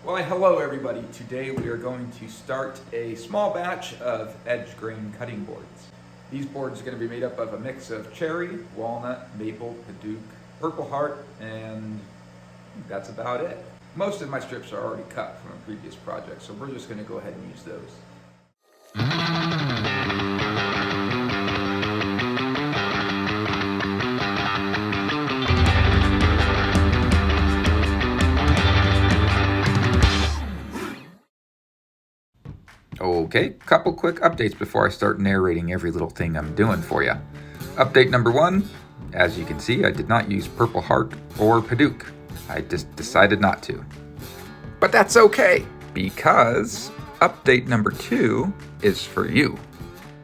Well, hello everybody. Today we are going to start a small batch of edge grain cutting boards. These boards are going to be made up of a mix of cherry, walnut, maple, padauk, purple heart, and that's about it. Most of my strips are already cut from a previous project, so we're just going to go ahead and use those. Okay, couple quick updates before I start narrating every little thing I'm doing for you. Update number 1, as you can see, I did not use Purple Heart or Padauk. I just decided not to. But that's okay, because update number 2 is for you.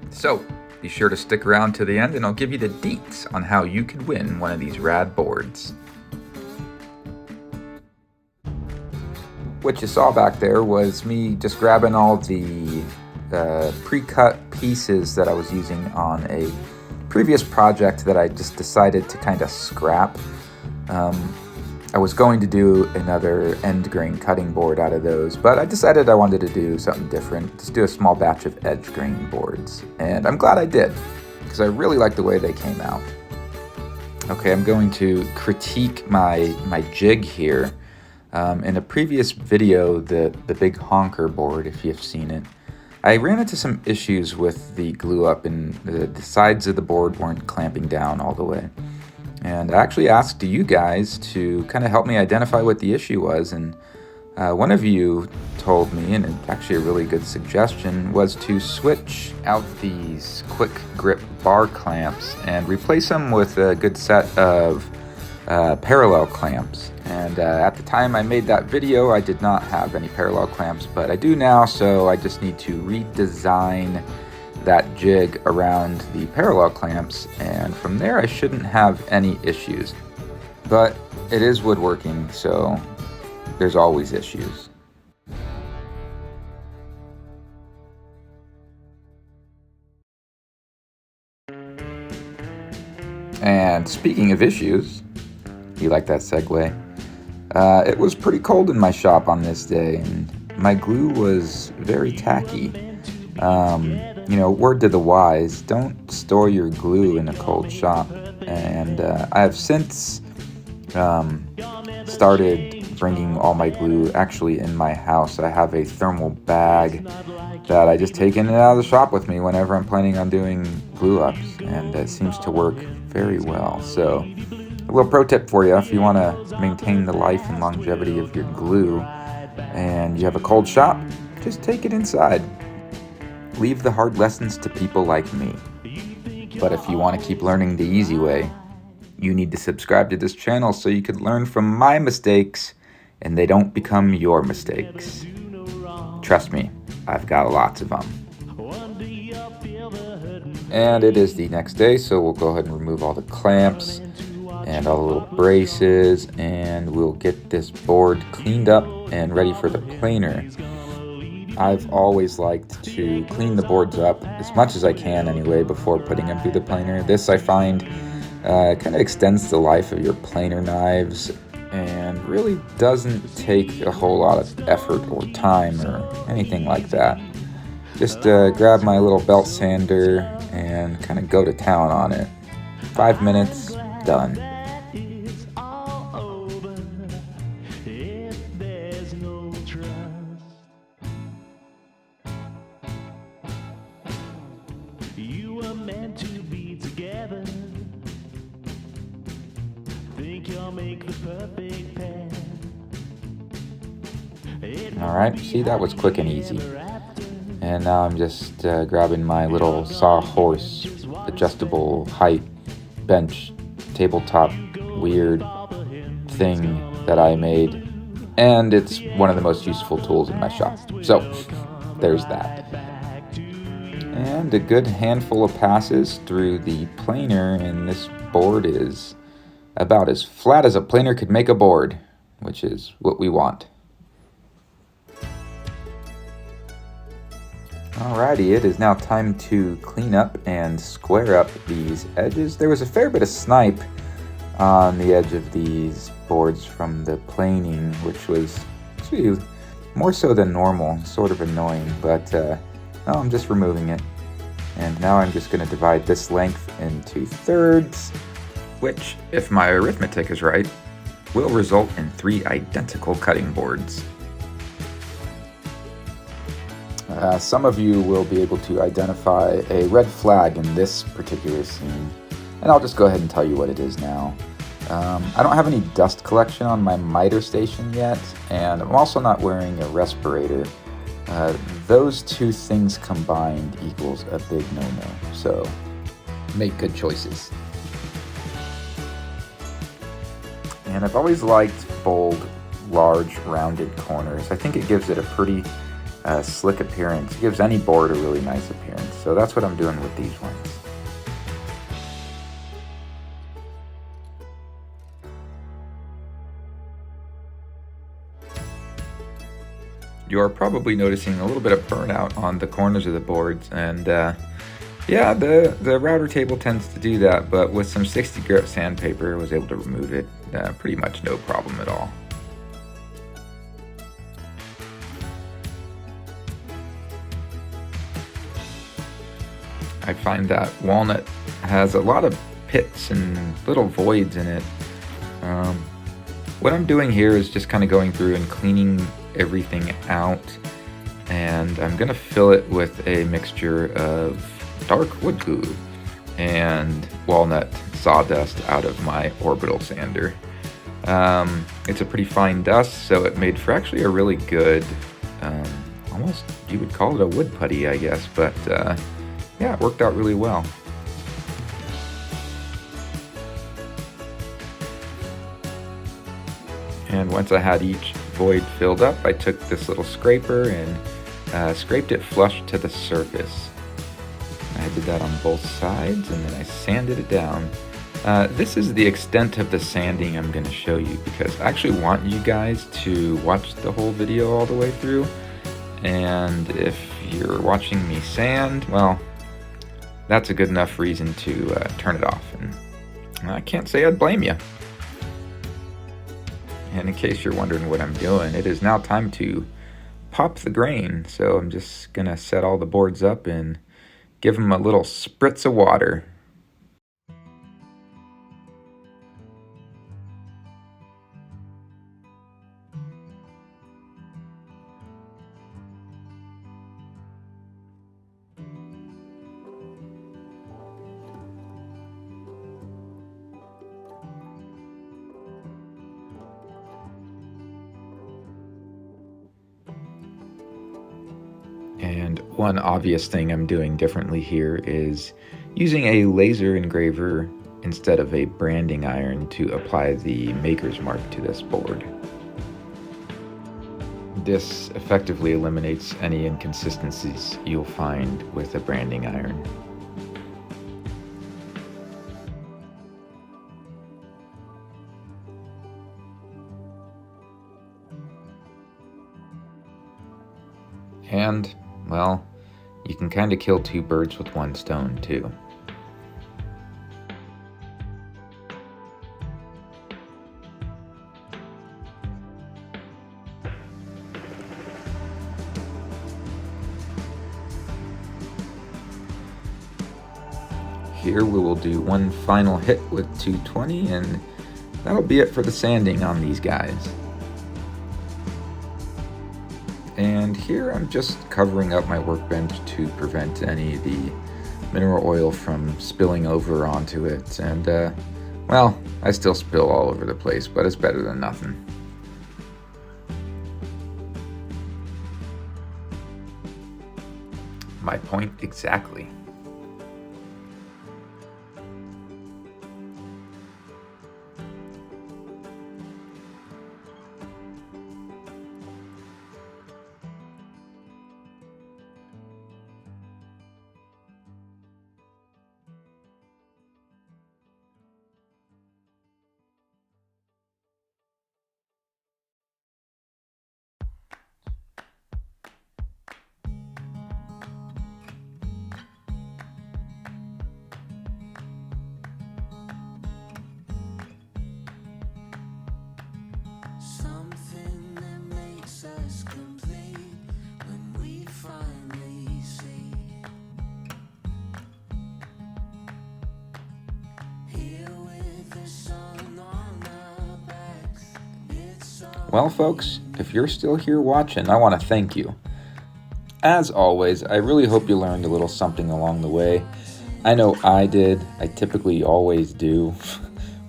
So, be sure to stick around to the end and I'll give you the deets on how you could win one of these RAD boards. What you saw back there was me just grabbing all the pre-cut pieces that I was using on a previous project that I just decided to kind of scrap. I was going to do another end grain cutting board out of those, but I decided I wanted to do something different, just do a small batch of edge grain boards. And I'm glad I did, because I really like the way they came out. Okay, I'm going to critique my jig here. In a previous video, the big honker board, if you've seen it, I ran into some issues with the glue up and the sides of the board weren't clamping down all the way. And I actually asked you guys to kind of help me identify what the issue was, and one of you told me, and actually a really good suggestion, was to switch out these quick grip bar clamps and replace them with a good set of parallel clamps. And at the time I made that video, I did not have any parallel clamps, but I do now, so I just need to redesign that jig around the parallel clamps, and from there I shouldn't have any issues. But it is woodworking, so there's always issues. And speaking of issues, you like that segue? It was pretty cold in my shop on this day, and my glue was very tacky. Word to the wise, don't store your glue in a cold shop. And I have since started bringing all my glue actually in my house. I have a thermal bag that I just take in and out of the shop with me whenever I'm planning on doing glue ups, and it seems to work very well. So a little pro tip for you: if you want to maintain the life and longevity of your glue and you have a cold shop, just take it inside. Leave the hard lessons to people like me. But if you want to keep learning the easy way, you need to subscribe to this channel so you can learn from my mistakes and they don't become your mistakes. Trust me, I've got lots of them. And it is the next day, so we'll go ahead and remove all the clamps and all the little braces, and we'll get this board cleaned up and ready for the planer. I've always liked to clean the boards up as much as I can anyway before putting them through the planer. This, I find, kind of extends the life of your planer knives and really doesn't take a whole lot of effort or time or anything like that. Just grab my little belt sander and kind of go to town on it. 5 minutes, done. Alright, see, that was quick and easy. And now I'm just grabbing my little sawhorse adjustable height bench tabletop weird thing that I made, and it's one of the most useful tools in my shop. So there's that. And a good handful of passes through the planer, and this board is about as flat as a planer could make a board, which is what we want. Alrighty, it is now time to clean up and square up these edges. There was a fair bit of snipe on the edge of these boards from the planing, which was actually more so than normal, sort of annoying, but no, I'm just removing it. And now I'm just going to divide this length into thirds, which, if my arithmetic is right, will result in 3 identical cutting boards. Some of you will be able to identify a red flag in this particular scene, and I'll just go ahead and tell you what it is now. I don't have any dust collection on my miter station yet, and I'm also not wearing a respirator. Those two things combined equals a big no-no, so make good choices. And I've always liked bold, large, rounded corners. I think it gives it a pretty slick appearance. It gives any board a really nice appearance, so that's what I'm doing with these ones. You're probably noticing a little bit of burnout on the corners of the boards, and yeah, the router table tends to do that, but with some 60 grit sandpaper, I was able to remove it pretty much no problem at all. I find that walnut has a lot of pits and little voids in it. What I'm doing here is just kind of going through and cleaning everything out, and I'm gonna fill it with a mixture of dark wood glue and walnut sawdust out of my orbital sander. It's a pretty fine dust, so it made for actually a really good, almost you would call it a wood putty, I guess, but yeah, it worked out really well. And once I had each void filled up, I took this little scraper and scraped it flush to the surface. I did that on both sides, and then I sanded it down. This is the extent of the sanding I'm going to show you, because I actually want you guys to watch the whole video all the way through. And if you're watching me sand, well, that's a good enough reason to turn it off. And I can't say I'd blame you. And in case you're wondering what I'm doing, it is now time to pop the grain. So I'm just gonna set all the boards up and give them a little spritz of water. And one obvious thing I'm doing differently here is using a laser engraver instead of a branding iron to apply the maker's mark to this board. This effectively eliminates any inconsistencies you'll find with a branding iron. And, well, you can kind of kill 2 birds with 1 stone, too. Here we will do one final hit with 220, and that'll be it for the sanding on these guys. And here I'm just covering up my workbench to prevent any of the mineral oil from spilling over onto it. And, well, I still spill all over the place, but it's better than nothing. My point exactly. Well, folks, if you're still here watching, I want to thank you. As always, I really hope you learned a little something along the way. I know I did. I typically always do,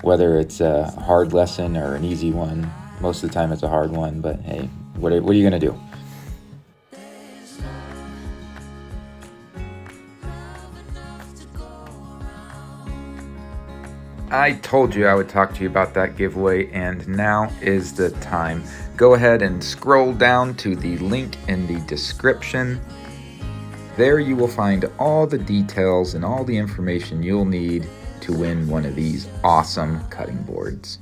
whether it's a hard lesson or an easy one. Most of the time it's a hard one, but hey, what are you going to do? I told you I would talk to you about that giveaway, and now is the time. Go ahead and scroll down to the link in the description. There you will find all the details and all the information you'll need to win one of these awesome cutting boards.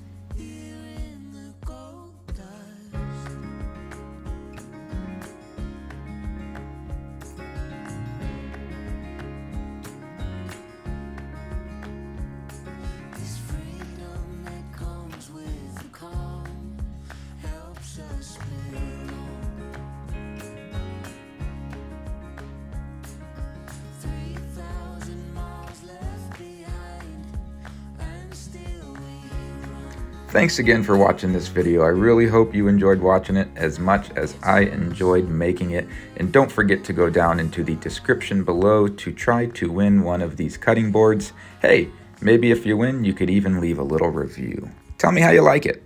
Thanks again for watching this video. I really hope you enjoyed watching it as much as I enjoyed making it. And don't forget to go down into the description below to try to win one of these cutting boards. Hey, maybe if you win, you could even leave a little review. Tell me how you like it.